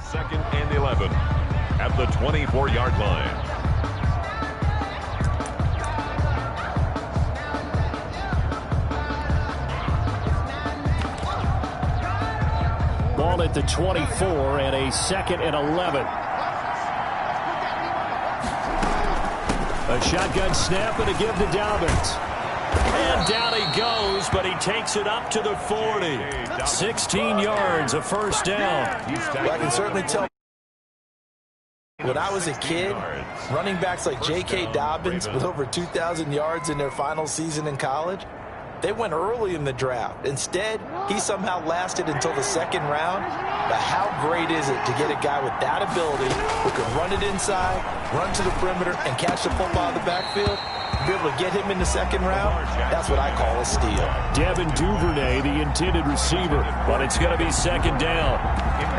Second and 11 at the 24-yard line. Ball at the 24 and a second and 11. A shotgun snap and a give to Dobbins. And down he goes, but he takes it up to the 40. 16 yards, a first down. Well, I can certainly tell. When I was a kid, running backs like J.K. Dobbins with over 2,000 yards in their final season in college, they went early in the draft. Instead, he somehow lasted until the second round. But how great is it to get a guy with that ability who can run it inside, run to the perimeter, and catch the football in the backfield? Be able to get him in the second round, that's what I call a steal. Devin Duvernay, the intended receiver, but it's going to be second down.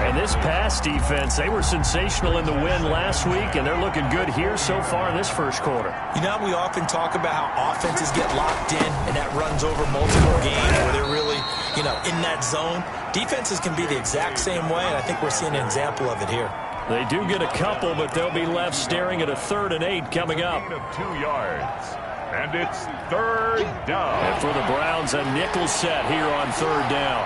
And this pass defense, they were sensational in the win last week, and they're looking good here so far in this first quarter. You know, we often talk about how offenses get locked in, and that runs over multiple games where they're really, in that zone. Defenses can be the exact same way, and I think we're seeing an example of it here. They do get a couple, but they'll be left staring at a 3rd and 8 coming up. 2 yards. And it's third down. And for the Browns, a nickel set here on third down.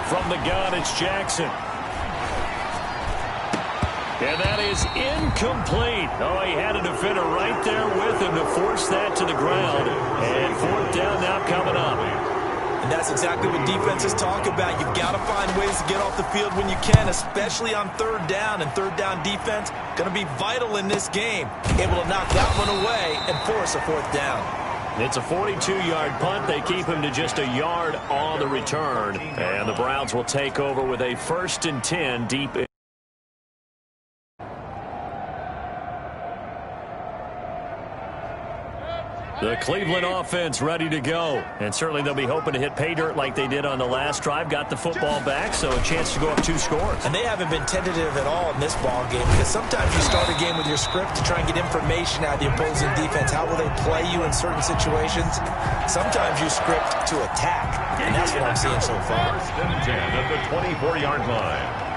From the gun, it's Jackson. And that is incomplete. Oh, he had a defender right there with him to force that to the ground. And fourth down now coming up. And that's exactly what defenses talk about. You've got to find ways to get off the field when you can, especially on third down. And third down defense going to be vital in this game. Able to knock that one away and force a fourth down. It's a 42-yard punt. They keep him to just a yard on the return. And the Browns will take over with a 1st and 10 deep in. The Cleveland offense ready to go. And certainly they'll be hoping to hit pay dirt like they did on the last drive. Got the football back, so a chance to go up 2 scores. And they haven't been tentative at all in this ball game, because sometimes you start a game with your script to try and get information out of the opposing defense. How will they play you in certain situations? Sometimes you script to attack, and that's what I'm seeing so far. 1st and 10 at the 24-yard line.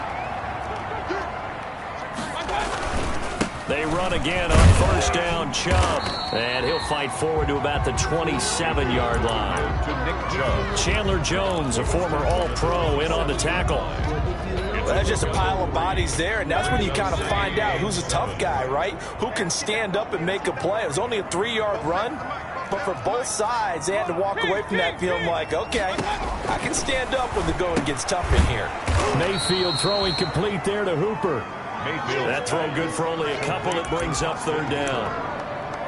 They run again on first down, Chubb. And he'll fight forward to about the 27-yard line. To Nick Chubb. Chandler Jones, a former All-Pro, in on the tackle. Well, that's just a pile of bodies there, and that's when you kind of find out who's a tough guy, right? Who can stand up and make a play. It was only a 3-yard run, but for both sides, they had to walk away from that feeling like, okay, I can stand up when the going gets tough in here. Mayfield throwing complete there to Hooper. Mayfield. That throw good for only a couple. That brings up third down.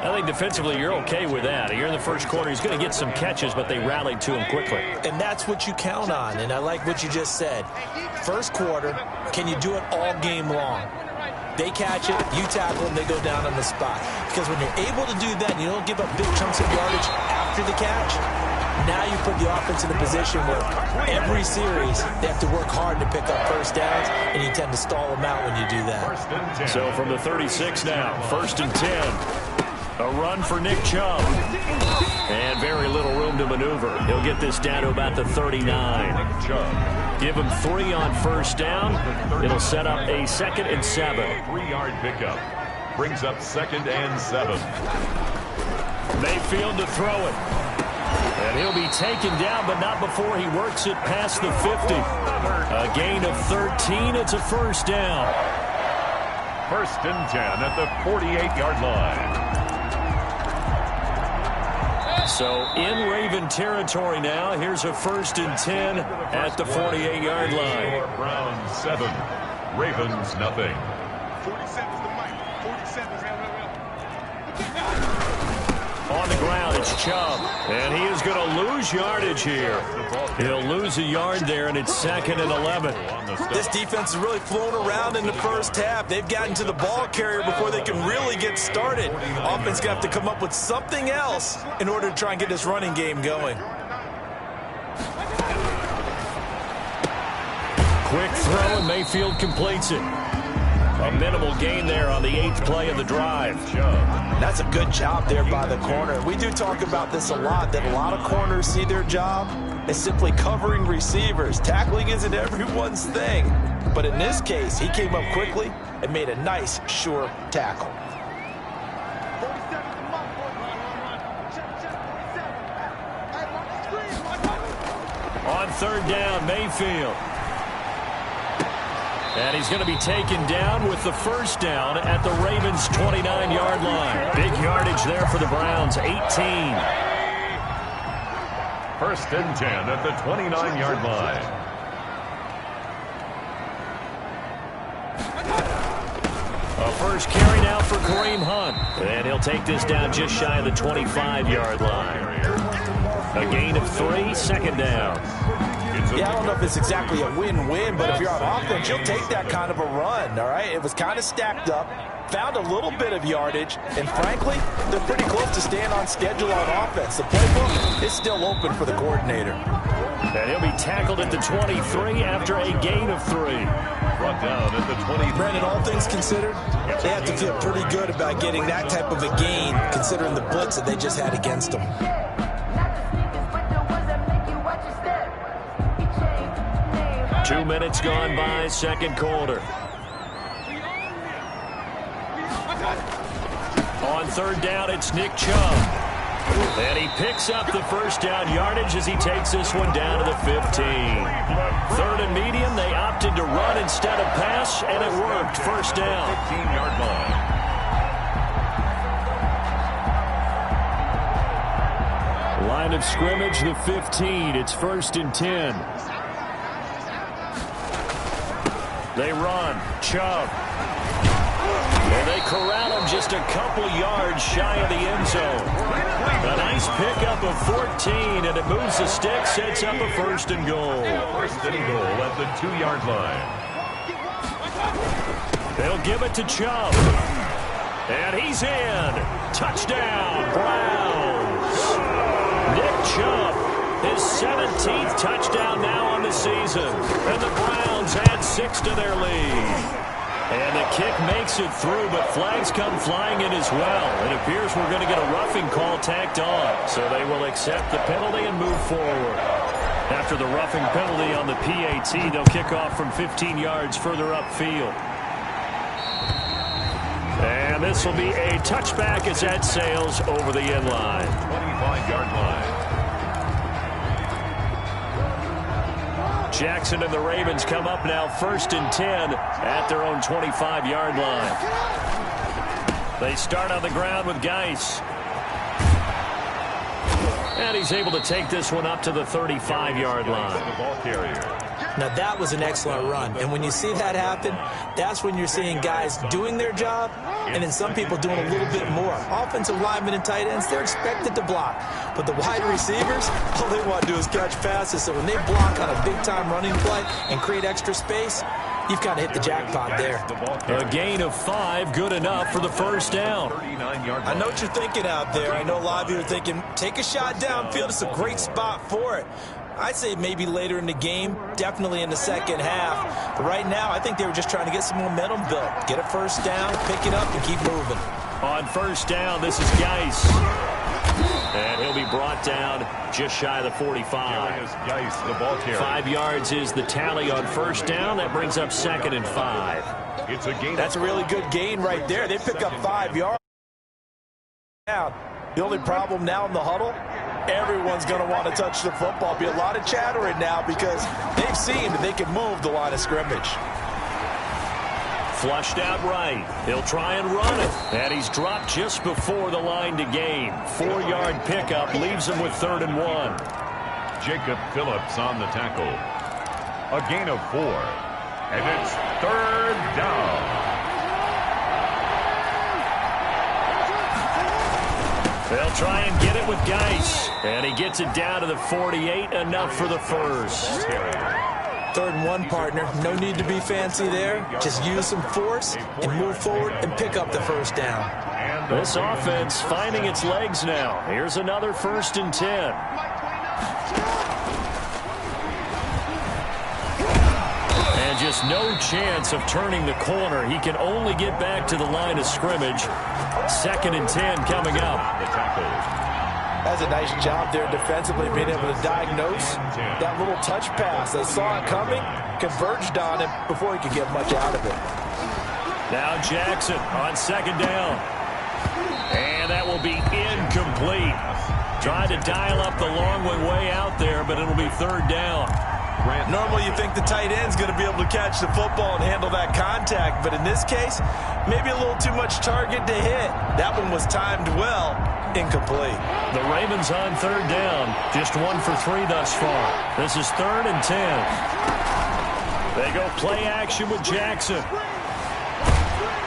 I think defensively you're okay with that. Here in the first quarter, he's going to get some catches, but they rallied to him quickly. And that's what you count on, and I like what you just said. First quarter, can you do it all game long? They catch it, you tackle them, they go down on the spot. Because when you're able to do that and you don't give up big chunks of yardage after the catch, now you put the offense in a position where every series they have to work hard to pick up first downs, and you tend to stall them out when you do that. So from the 36 now, 1st and 10. A run for Nick Chubb. And very little room to maneuver. He'll get this down to about the 39. Give him 3 on first down. It'll set up a 2nd and 7. 3-yard pickup. Brings up 2nd and 7. Mayfield to throw it. And he'll be taken down, but not before he works it past the 50. A gain of 13. It's a first down. 1st and 10 at the 48-yard line. So in Raven territory now. Here's a 1st and 10 at the 48-yard line. Browns 7, Ravens nothing. 47 is the mic. 47 is On the ground, it's Chubb. And he is going to lose yardage here. He'll lose a yard there, and it's 2nd and 11. This defense is really flown around in the first half. They've gotten to the ball carrier before they can really get started. Offense going to have to come up with something else in order to try and get this running game going. Quick throw, and Mayfield completes it. A minimal gain there on the 8th play of the drive. That's a good job there by the corner. We do talk about this a lot, that a lot of corners see their job as simply covering receivers. Tackling isn't everyone's thing. But in this case, he came up quickly and made a nice, sure tackle. On 3rd down, Mayfield. And he's going to be taken down with the 1st down at the Ravens' 29-yard line. Big yardage there for the Browns, 18. 1st and 10 at the 29-yard line. A first carry now for Kareem Hunt. And he'll take this down just shy of the 25-yard line. A gain of 3, 2nd down. Yeah, I don't know if it's exactly a win-win, but if you're on offense, you'll take that kind of a run, all right? It was kind of stacked up, found a little bit of yardage, and frankly, they're pretty close to staying on schedule on offense. The playbook is still open for the coordinator. And he'll be tackled at the 23 after a gain of 3. Brought down at the 20. Brandon, all things considered, they have to feel pretty good about getting that type of a gain, considering the blitz that they just had against them. 2 minutes gone by, 2nd quarter. On 3rd down, it's Nick Chubb. And he picks up the 1st down yardage as he takes this one down to the 15. 3rd and medium, they opted to run instead of pass, and it worked. 1st down. 15-yard line. Line of scrimmage, the 15. It's 1st and 10. They run. Chubb. And they corral him just a couple yards shy of the end zone. A nice pickup of 14, and it moves the stick, sets up a 1st and goal. 1st and goal at the 2-yard line. They'll give it to Chubb. And he's in. Touchdown, Browns. Nick Chubb, his 17th touchdown now on the season. And the Browns add 6 to their lead. And the kick makes it through, but flags come flying in as well. It appears we're going to get a roughing call tacked on. So they will accept the penalty and move forward. After the roughing penalty on the PAT, they'll kick off from 15 yards further upfield. And this will be a touchback as that sails over the end line. 25-yard line. Jackson and the Ravens come up now 1st and 10 at their own 25-yard line. They start on the ground with Geis. And he's able to take this one up to the 35-yard line. The ball carrier. Now, that was an excellent run. And when you see that happen, that's when you're seeing guys doing their job and then some people doing a little bit more. Offensive linemen and tight ends, they're expected to block. But the wide receivers, all they want to do is catch passes. So when they block on a big-time running play and create extra space, you've kind of hit the jackpot there. A gain of 5, good enough for the 1st down. I know what you're thinking out there. I know a lot of you are thinking, take a shot downfield. It's a great spot for it. I'd say maybe later in the game, definitely in the second half. But right now, I think they were just trying to get some momentum built. Get a 1st down, pick it up, and keep moving. On 1st down, this is Geis. And he'll be brought down just shy of the 45. Geis, the ball carrier. 5 yards is the tally on 1st down. That brings up 2nd and 5. It's a gain. That's a really good gain right there. They pick up 5 yards. Now, the only problem now in the huddle, everyone's going to want to touch the football. Be a lot of chattering now because they've seen that they can move the line of scrimmage. Flushed out right. He'll try and run it. And he's dropped just before the line to gain. 4-yard pickup leaves him with 3rd and 1. Jacob Phillips on the tackle. A gain of 4. And it's 3rd down. They'll try and get it with Geis. And he gets it down to the 48, enough for the 1st. 3rd and 1, partner. No need to be fancy there. Just use some force and move forward and pick up the 1st down. This offense finding its legs now. Here's another 1st and 10. And just no chance of turning the corner. He can only get back to the line of scrimmage. 2nd and 10 coming up. The tackle. That's a nice job there defensively, being able to diagnose that little touch pass. They saw it coming, converged on it before he could get much out of it. Now Jackson on 2nd down. And that will be incomplete. Tried to dial up the long way out there, but it'll be 3rd down. Normally you think the tight end's going to be able to catch the football and handle that contact, but in this case, maybe a little too much target to hit. That one was timed well, incomplete. The Ravens on 3rd down, just 1 for 3 thus far. This is 3rd and 10. They go play action with Jackson.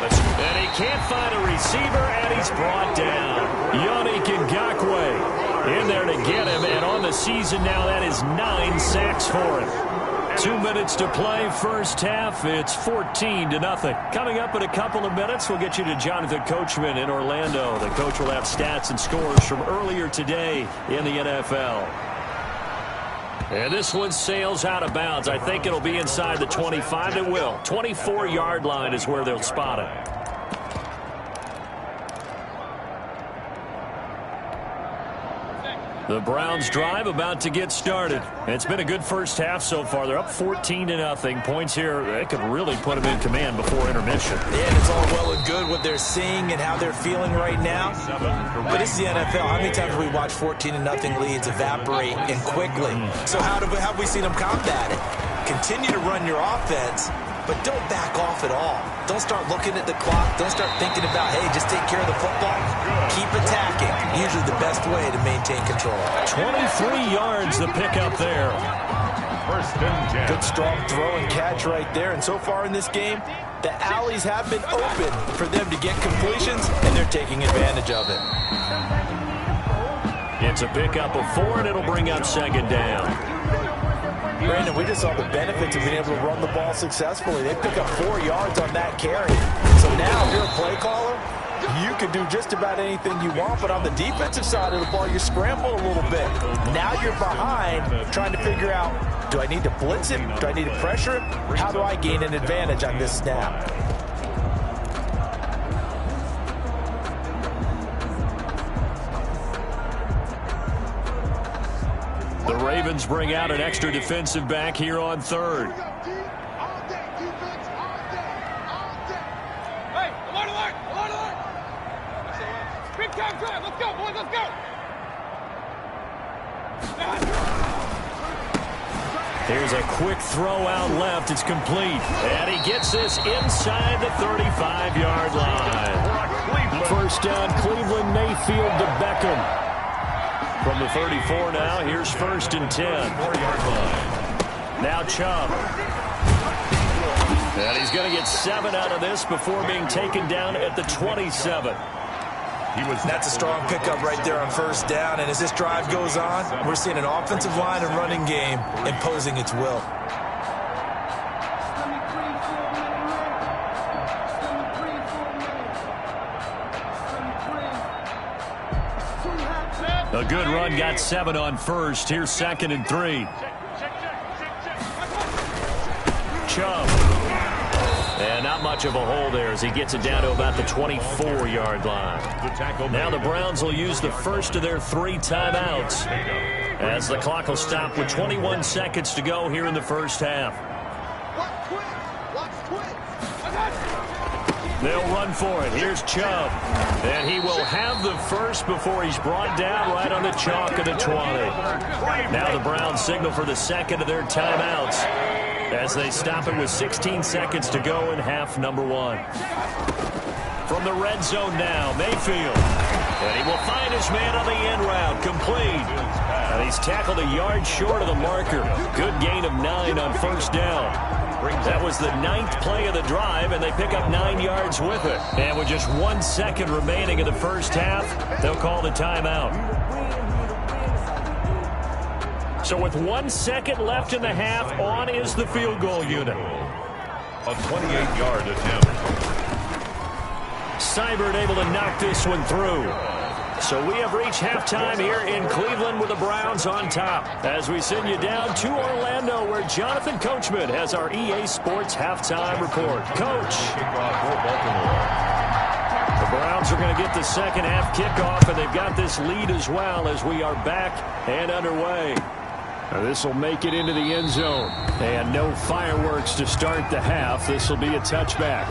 And he can't find a receiver, and he's brought down. Yannick Ngakoue in there to get him, and on the season now, that is 9 sacks for him. 2 minutes to play, first half. It's 14-0. Coming up in a couple of minutes, we'll get you to Jonathan Coachman in Orlando. The coach will have stats and scores from earlier today in the NFL. And this one sails out of bounds. I think it'll be inside the 25. It will. 24-yard line is where they'll spot it. The Browns drive about to get started. It's been a good first half so far. They're up 14-0. Points here, they could really put them in command before intermission. Yeah, and it's all well and good what they're seeing and how they're feeling right now. But this is the NFL. How many times have we watched 14-0 leads evaporate and quickly? So how have we seen them combat it? Continue to run your offense, but don't back off at all. Don't start looking at the clock. Don't start thinking about, hey, just take care of the football. Keep attacking. Usually the best way to maintain control. 23 yards the pickup there. 1st and 10. Good strong throw and catch right there. And so far in this game, the alleys have been open for them to get completions, and they're taking advantage of it. It's a pickup of 4, and it'll bring up 2nd down. Brandon, we just saw the benefits of being able to run the ball successfully. They pick up 4 yards on that carry. So now, if you're a play caller, you can do just about anything you want, but on the defensive side of the ball, you're scrambling a little bit. Now you're behind, trying to figure out, do I need to blitz him? Do I need to pressure him? How do I gain an advantage on this snap? The Ravens bring out an extra defensive back here on 3rd. Hey, alert! Big time drive. Let's go, boys. Let's go. Here's a quick throw out left. It's complete. And he gets this inside the 35-yard line. First down, Cleveland. Mayfield to Beckham. From the 34 now, here's 1st and 10. 4-yard line. Now Chubb. And he's going to get 7 out of this before being taken down at the 27. That's a strong pickup right there on 1st down. And as this drive goes on, we're seeing an offensive line and running game imposing its will. A good run, got 7 on 1st. Here's 2nd and 3. Chubb. And not much of a hole there as he gets it down to about the 24-yard line. Now the Browns will use the first of their 3 timeouts as the clock will stop with 21 seconds to go here in the first half. They'll run for it. Here's Chubb. And he will have the first before he's brought down right on the chalk of the 20. Now the Browns signal for the second of their timeouts as they stop it with 16 seconds to go in half number 1. From the red zone now, Mayfield. And he will find his man on the end route. Complete. And he's tackled a yard short of the marker. Good gain of 9 on 1st down. That was the 9th play of the drive, and they pick up 9 yards with it. And with just 1 second remaining in the first half, they'll call the timeout. So with 1 second left in the half, on is the field goal unit. A 28-yard attempt. Seibert able to knock this one through. So we have reached halftime here in Cleveland with the Browns on top. As we send you down to Orlando, where Jonathan Coachman has our EA Sports halftime report. Coach. The Browns are going to get the second half kickoff, and they've got this lead as well as we are back and underway. This will make it into the end zone. And no fireworks to start the half. This will be a touchback.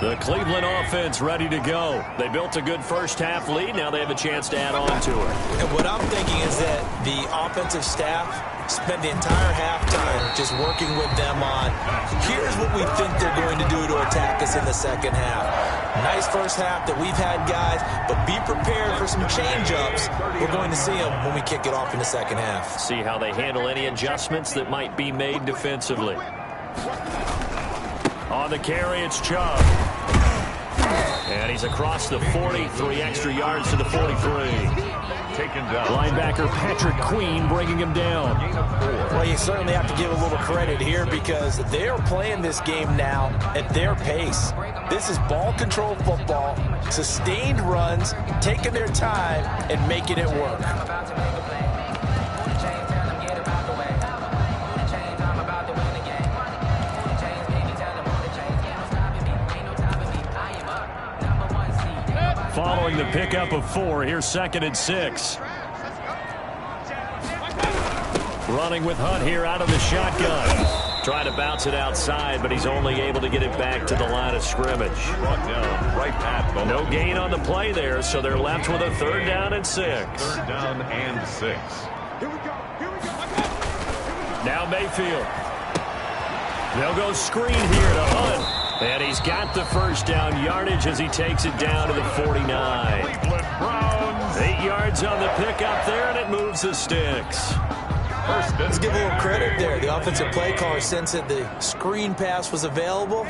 The Cleveland offense ready to go. They built a good first half lead. Now they have a chance to add on to it. And what I'm thinking is that the offensive staff spent the entire halftime just working with them on, here's what we think they're going to do to attack us in the second half. Nice first half that we've had, guys, but be prepared for some change-ups. We're going to see them when we kick it off in the second half. See how they handle any adjustments that might be made defensively. On the carry, it's Chubb. And he's across the 40, 3 extra yards to the 43. Taken down. Linebacker Patrick Queen bringing him down. Well, you certainly have to give a little credit here because they are playing this game now at their pace. This is ball control football, sustained runs, taking their time and making it work. Following the pickup of 4, here's 2nd and 6. Running with Hunt here out of the shotgun. Trying to bounce it outside, but he's only able to get it back to the line of scrimmage. Brought down right at the No gain on the play there, so they're left with a 3rd down and 6. 3rd down and 6. Now Mayfield. They'll go screen here to Hunt. And he's got the first down yardage as he takes it down to the 49. Cleveland Browns. 8 yards on the pickup there, and it moves the sticks. Let's give a little credit there. The offensive play caller sensed that the screen pass was available.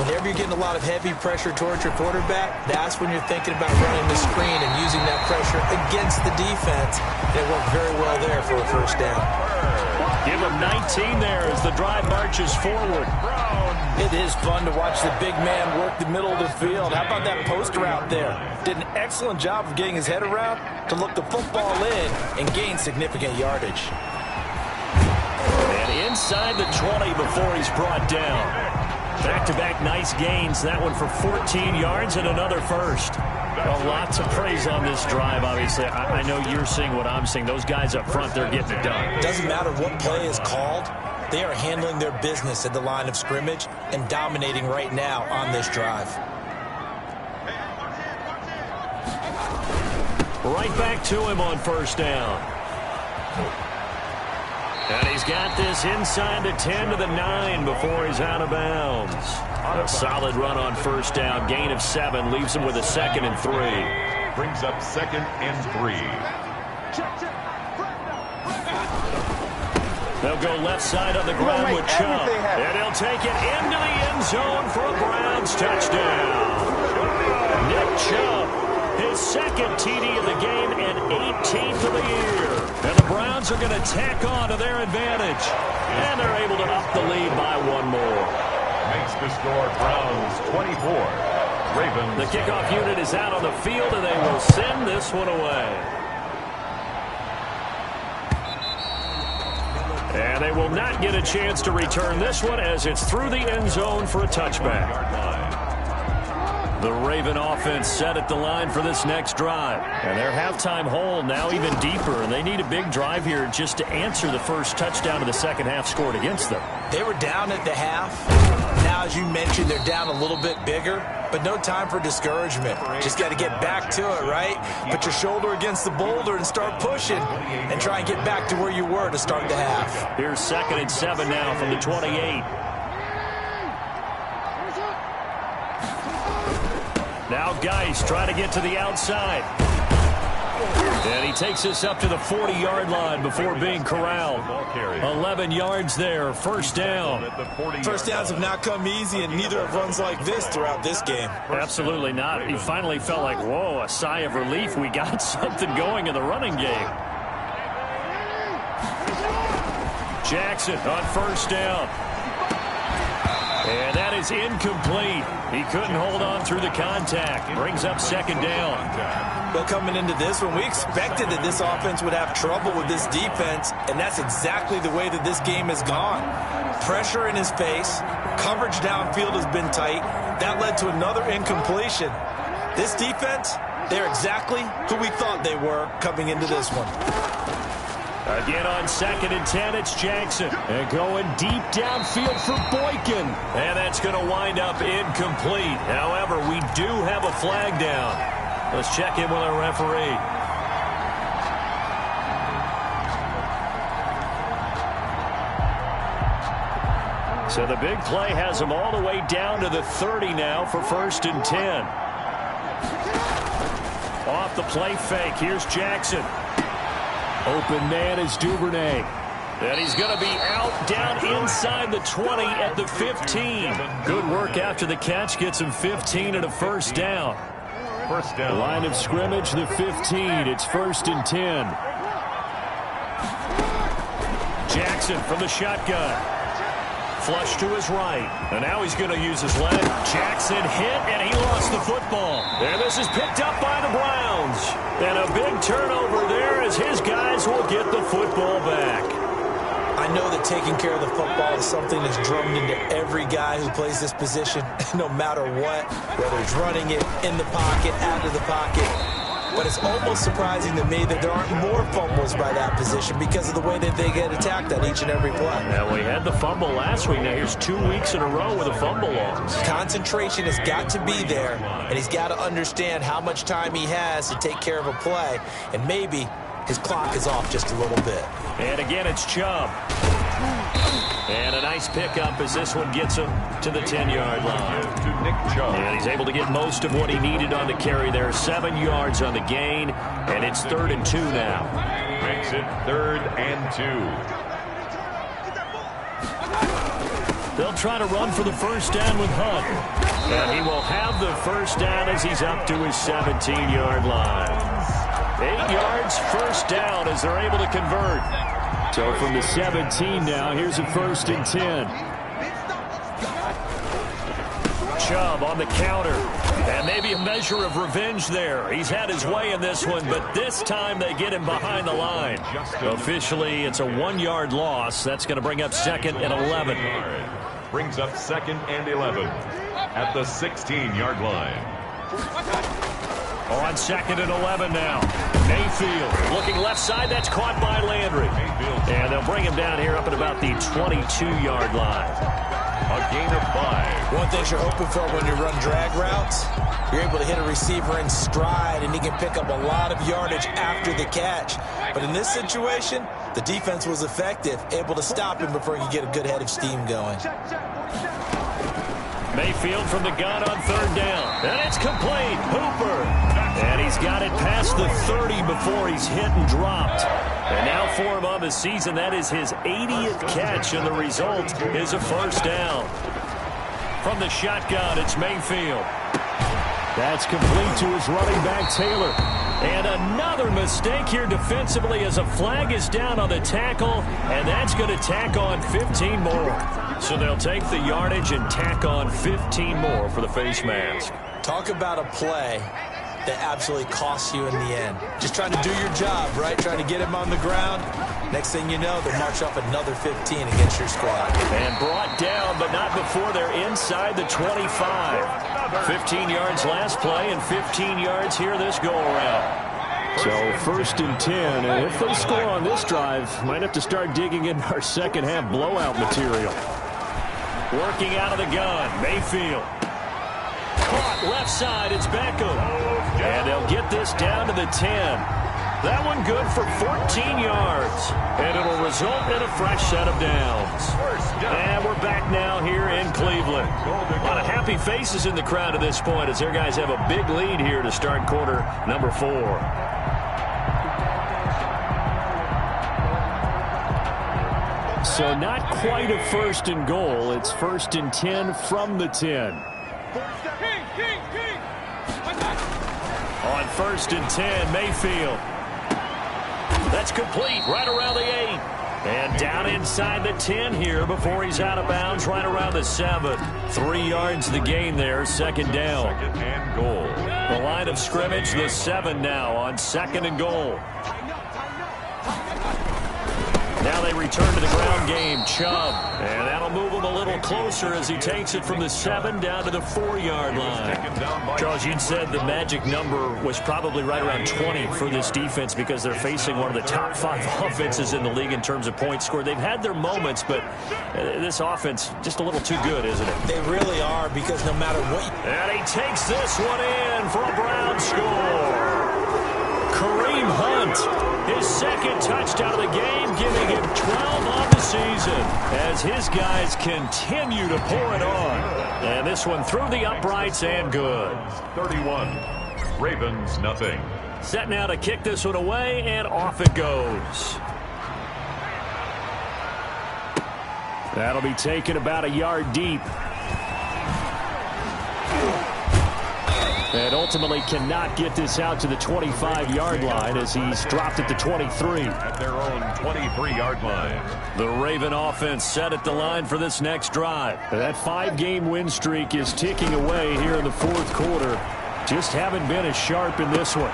Whenever you're getting a lot of heavy pressure towards your quarterback, that's when you're thinking about running the screen and using that pressure against the defense. It worked very well there for a first down. Give him 19 there as the drive marches forward. It is fun to watch the big man work the middle of the field. How about that post route there? Did an excellent job of getting his head around to look the football in and gain significant yardage. And inside the 20 before he's brought down. Back-to-back nice gains. That one for 14 yards and another first. Well, lots of praise on this drive, obviously. I know you're seeing what I'm seeing. Those guys up front, they're getting it done. Doesn't matter what play is called. They are handling their business at the line of scrimmage and dominating right now on this drive. Right back to him on first down. And he's got this inside the 10 to the 9 before he's out of bounds. A solid run on first down. Gain of 7 leaves him with a 2nd and 3. Brings up 2nd and 3. They'll go left side on the ground with Chubb. And he'll take it into the end zone for a Browns touchdown. Nick Chubb, his 2nd TD of the game and 18th of the year. And the Browns are going to tack on to their advantage. And they're able to up the lead by 1 more. Makes the score Browns 24. Ravens. The kickoff unit is out on the field, and they will send this one away. And they will not get a chance to return this one as it's through the end zone for a touchback. The Raven offense set at the line for this next drive. And their halftime hole now even deeper. And they need a big drive here just to answer the first touchdown of the second half scored against them. They were down at the half. Now, as you mentioned, they're down a little bit bigger. But no time for discouragement. Just got to get back to it, right? Put your shoulder against the boulder and start pushing. And try and get back to where you were to start the half. Here's 2nd and 7 now from the 28. Now Geis trying to get to the outside. And he takes us up to the 40-yard line before being corralled. 11 yards there, first down. First downs have not come easy, and neither have runs like this throughout this game. Absolutely not. He finally felt like, whoa, a sigh of relief. We got something going in the running game. Jackson on first down. And that is incomplete. He couldn't hold on through the contact. Brings up second down. But coming into this one, we expected that this offense would have trouble with this defense, and that's exactly the way that this game has gone. Pressure in his face. Coverage downfield has been tight. That led to another incompletion. This defense, they're exactly who we thought they were coming into this one. Again on 2nd and 10, it's Jackson. And going deep downfield for Boykin. And that's going to wind up incomplete. However, we do have a flag down. Let's check in with our referee. So the big play has them all the way down to the 30 now for 1st and 10. Off the play fake, here's Jackson. Open man is Duvernay. And he's going to be out down inside the 20 at the 15. Good work after the catch. Gets him 15 and a first down. First down. Line of scrimmage, the 15. It's 1st and 10. Jackson from the shotgun. Flush to his right. And now he's going to use his leg. Jackson hit, and he lost the football. And this is picked up by the Browns. And a big turnover there as his guys will get the football back. I know that taking care of the football is something that's drummed into every guy who plays this position, no matter what, whether he's running it, in the pocket, out of the pocket. But it's almost surprising to me that there aren't more fumbles by that position because of the way that they get attacked on each and every play. Now, we had the fumble last week. Now, here's 2 weeks in a row with a fumble loss. Concentration has got to be there, and he's got to understand how much time he has to take care of a play, and maybe his clock is off just a little bit. And again, it's Chubb. And a nice pickup as this one gets him to the 10-yard line. To Nick Chubb. And he's able to get most of what he needed on the carry there. 7 yards on the gain, and it's 3rd and 2 now. Makes it 3rd and 2. They'll try to run for the first down with Hunt. And he will have the first down as he's up to his 17-yard line. 8 yards, first down as they're able to convert. So from the 17 now, here's a 1st and 10. Chubb on the counter. And maybe a measure of revenge there. He's had his way in this one, but this time they get him behind the line. Officially, it's a 1-yard loss. That's going to bring up 2nd and 11. Brings up 2nd and 11 at the 16-yard line. On 2nd and 11 now. Mayfield looking left side. That's caught by Landry. And they'll bring him down here up at about the 22-yard line. A gain of 5. One thing you're hoping for when you run drag routes, you're able to hit a receiver in stride, and he can pick up a lot of yardage after the catch. But in this situation, the defense was effective, able to stop him before he could get a good head of steam going. Mayfield from the gun on 3rd down. And it's complete. Hooper. And he's got it past the 30 before he's hit and dropped. And now for him on the season, that is his 80th catch, and the result is a first down. From the shotgun, it's Mayfield. That's complete to his running back, Taylor. And another mistake here defensively as a flag is down on the tackle, and that's going to tack on 15 more. So they'll take the yardage and tack on 15 more for the face mask. Talk about a play that absolutely costs you in the end. Just trying to do your job, right? Trying to get him on the ground. Next thing you know, they'll march off another 15 against your squad. And brought down, but not before they're inside the 25. 15 yards last play and 15 yards here this go-around. So 1st and 10, and if they score on this drive, might have to start digging in our second-half blowout material. Working out of the gun, Mayfield. Caught left side, it's Beckham. And they'll get this down to the 10. That one good for 14 yards. And it'll result in a fresh set of downs. And we're back now here in Cleveland. A lot of happy faces in the crowd at this point as their guys have a big lead here to start quarter number 4. So not quite a 1st and goal. It's 1st and 10 from the 10. On 1st and 10, Mayfield. That's complete right around the 8. And down inside the 10 here before he's out of bounds right around the 7. 3 yards the gain there, second down. Second and goal. The line of scrimmage, the 7 now on second and goal. Now they return to the ground game. Chubb. And that'll move him a little closer as he takes it from the 7 down to the 4-yard line. Charles, you'd said the magic number was probably right around 20 for this defense because they're facing one of the top 5 offenses in the league in terms of points scored. They've had their moments, but this offense just a little too good, isn't it? They really are, because no matter what... And he takes this one in for a Brown score. Kareem Hunt, his second touchdown of the game, giving him 12 on the season as his guys continue to pour it on. And this one through the uprights and good. 31. Ravens, nothing. Set now to kick this one away, and off it goes. That'll be taken about a yard deep. And ultimately cannot get this out to the 25-yard line as he's dropped it to 23. At their own 23-yard line. The Raven offense set at the line for this next drive. That 5-game win streak is ticking away here in the fourth quarter. Just haven't been as sharp in this one.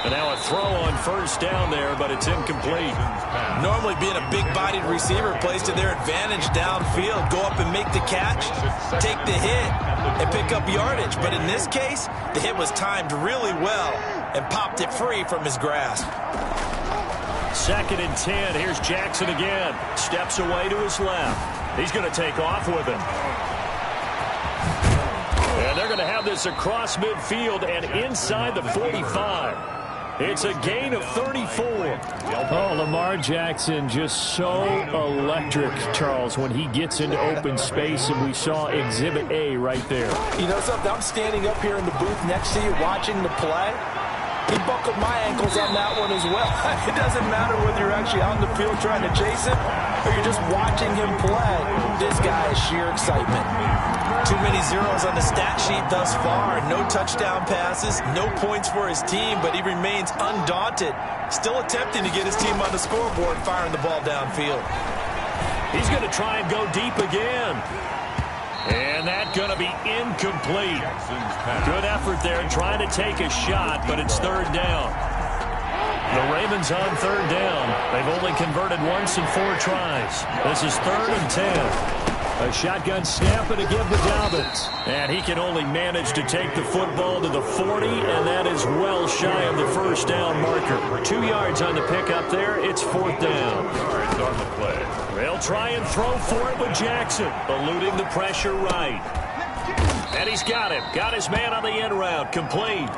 And now a throw on first down there, but it's incomplete. Normally being a big-bodied receiver plays to their advantage downfield. Go up and make the catch, take the hit, and pick up yardage. But in this case, the hit was timed really well and popped it free from his grasp. Second and 10. Here's Jackson again. Steps away to his left. He's going to take off with it. And they're going to have this across midfield and inside the 45. It's a gain of 34. Oh, Lamar Jackson just so electric, Charles, when he gets into open space, and we saw Exhibit A right there. You know something? I'm standing up here in the booth next to you watching the play. He buckled my ankles on that one as well. It doesn't matter whether you're actually out in the field trying to chase him or you're just watching him play. This guy is sheer excitement. Too many zeros on the stat sheet thus far. No touchdown passes, no points for his team, but he remains undaunted. Still attempting to get his team on the scoreboard, firing the ball downfield. He's going to try and go deep again. And that's going to be incomplete. Good effort there trying to take a shot, but it's third down. The Ravens on third down. They've only converted once in 4 tries. This is 3rd and 10. A shotgun snap and a give to Dobbins. And he can only manage to take the football to the 40, and that is well shy of the first down marker. 2 yards on the pickup there. It's 4th down. Yards on the play. They'll try and throw for it with Jackson, eluding the pressure right. And he's got him. Got his man on the end route. Complete.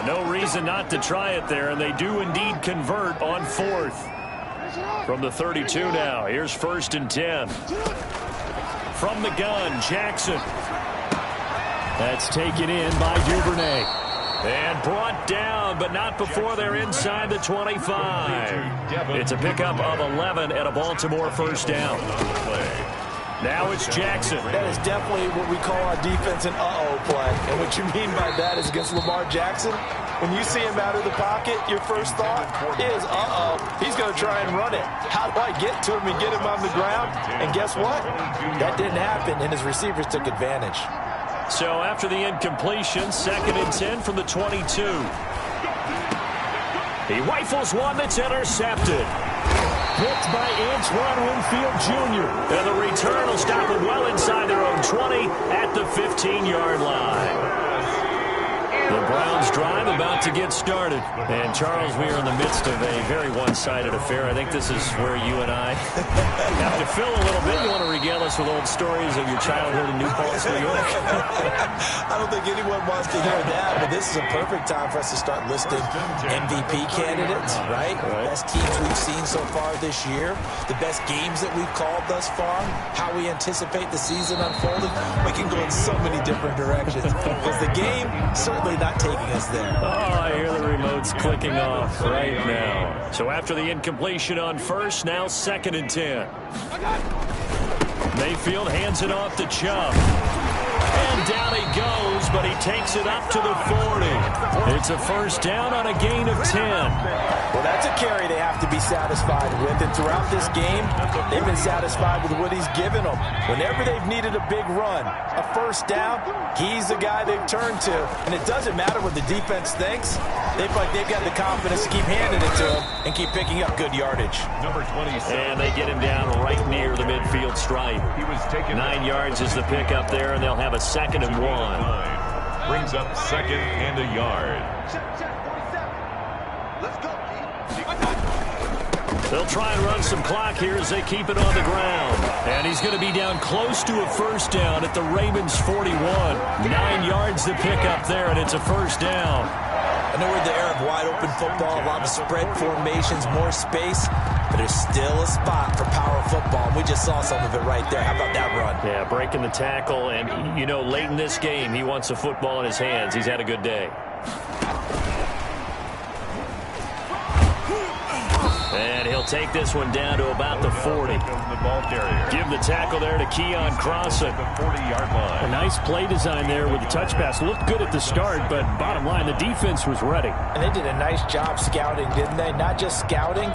No reason not to try it there, and they do indeed convert on 4th. From the 32 now. Here's 1st and 10. From the gun, Jackson. That's taken in by Duvernay. And brought down, but not before they're inside the 25. It's a pickup of 11 and a Baltimore first down. Now it's Jackson. That is definitely what we call our defense an uh-oh play. And what you mean by that is against Lamar Jackson, when you see him out of the pocket, your first thought is, uh-oh, he's going to try and run it. How do I get to him and get him on the ground? And guess what? That didn't happen, and his receivers took advantage. So after the incompletion, 2nd and 10 from the 22. He rifles one that's intercepted. Picked by Antoine Winfield Jr. And the return will stop him well inside their own 20 at the 15-yard line. The Browns drive about to get started. And, Charles, we are in the midst of a very one-sided affair. I think this is where you and I have to fill a little bit. You want to regale us with old stories of your childhood in New Paltz, New York? I don't think anyone wants to hear that, but this is a perfect time for us to start listing MVP candidates, right? Best teams we've seen so far this year, the best games that we've called thus far, how we anticipate the season unfolding. We can go in so many different directions because the game certainly not taking us there. Oh, I hear the remotes clicking off right now. So after the incompletion on first, now 2nd and 10. Mayfield hands it off to Chubb. And down he goes, but he takes it up to the 40. It's a first down on a gain of 10. Well, that's a carry they have to be satisfied with. And throughout this game, they've been satisfied with what he's given them. Whenever they've needed a big run, a first down, he's the guy they've turned to. And it doesn't matter what the defense thinks. They feel like they've got the confidence to keep handing it to him and keep picking up good yardage. Number 27. And they get him down right near the midfield stripe. He was taken 9 yards is the pickup there, and they'll have a 2nd and 1. Brings up 2nd and a yard. They'll try and run some clock here as they keep it on the ground. And he's going to be down close to a first down at the Ravens 41. 9 yards to pick up there, and it's a first down. I know we're in the era of wide-open football, a lot of spread formations, more space, but there's still a spot for power football. We just saw some of it right there. How about that run? Yeah, breaking the tackle, and, you know, late in this game, he wants the football in his hands. He's had a good day. And he'll take this one down to about the 40. Give the tackle there to Keon Crossan. The 40-yard line. A nice play design there with the touch pass. Looked good at the start, but bottom line, the defense was ready. And they did a nice job scouting, didn't they? Not just scouting,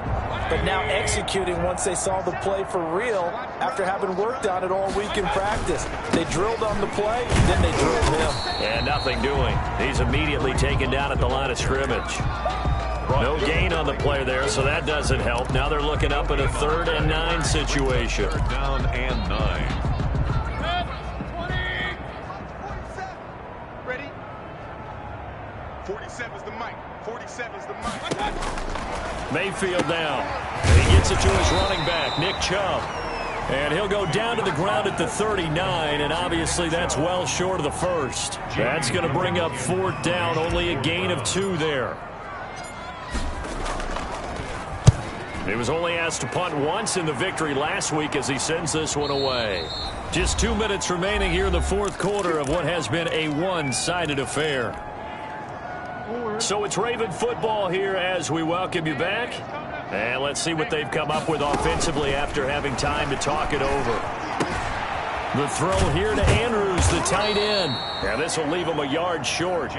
but now executing once they saw the play for real after having worked on it all week in practice. They drilled on the play, then they drilled him. And nothing doing. He's immediately taken down at the line of scrimmage. No gain on the play there, so that doesn't help. Now they're looking up at a 3rd and 9 situation. 3rd down and 9. Ready? 47's the mic. 47's the mic. Mayfield down. And he gets it to his running back, Nick Chubb. And he'll go down to the ground at the 39, and obviously that's well short of the first. That's going to bring up 4th down, only a gain of 2 there. He was only asked to punt once in the victory last week as he sends this one away. Just 2 minutes remaining here in the 4th quarter of what has been a one-sided affair. So it's Raven football here as we welcome you back. And let's see what they've come up with offensively after having time to talk it over. The throw here to Andrews, the tight end. And this will leave him a yard short.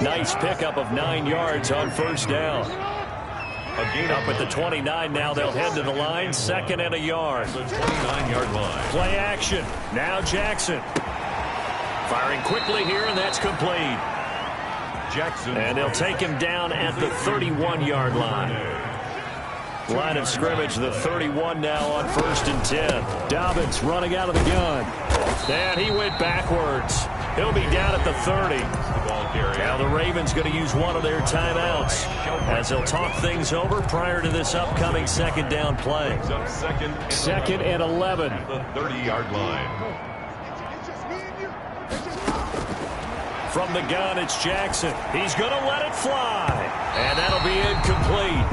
Nice pickup of 9 yards on first down. Up at the 29 now, they'll head to the line, 2nd and a yard. The 29-yard line. Play action. Now Jackson. Firing quickly here, and that's complete. Jackson. And they'll take him down at the 31-yard line. Line of scrimmage, the 31 now on 1st and 10. Dobbins running out of the gun. And he went backwards. He'll be down at the 30. Now the Ravens going to use one of their timeouts as they'll talk things over prior to this upcoming 2nd down play. 2nd and 11. The 30-yard line. From the gun, it's Jackson. He's going to let it fly. And that'll be incomplete.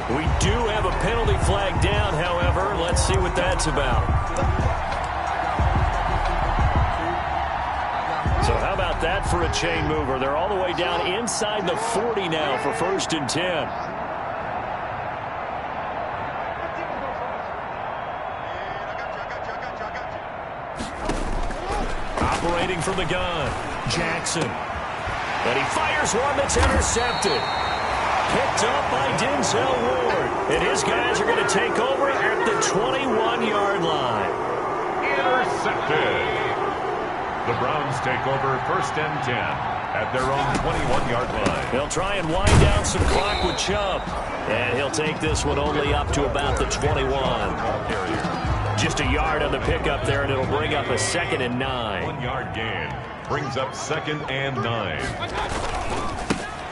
We do have a penalty flag down, however. Let's see what that's about. So how about that for a chain mover? They're all the way down inside the 40 now for 1st and 10. Operating from the gun, Jackson. And he fires one that's intercepted. Picked up by Denzel Ward. And his guys are going to take over at the 21-yard line. Intercepted. The Browns take over 1st and 10 at their own 21-yard line. They'll try and wind down some clock with Chubb. And he'll take this one only up to about the 21. Just a yard on the pickup there, and it'll bring up a 2nd and 9. 1-yard gain brings up 2nd and 9.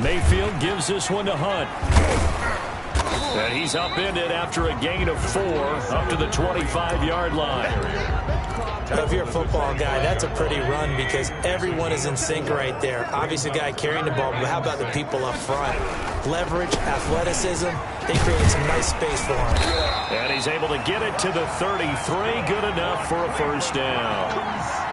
Mayfield gives this one to Hunt. And he's upended after a gain of 4 up to the 25-yard line. If you're a football guy, that's a pretty run because everyone is in sync right there. Obviously, the guy carrying the ball, but how about the people up front? Leverage, athleticism, they created some nice space for him. And he's able to get it to the 33. Good enough for a first down.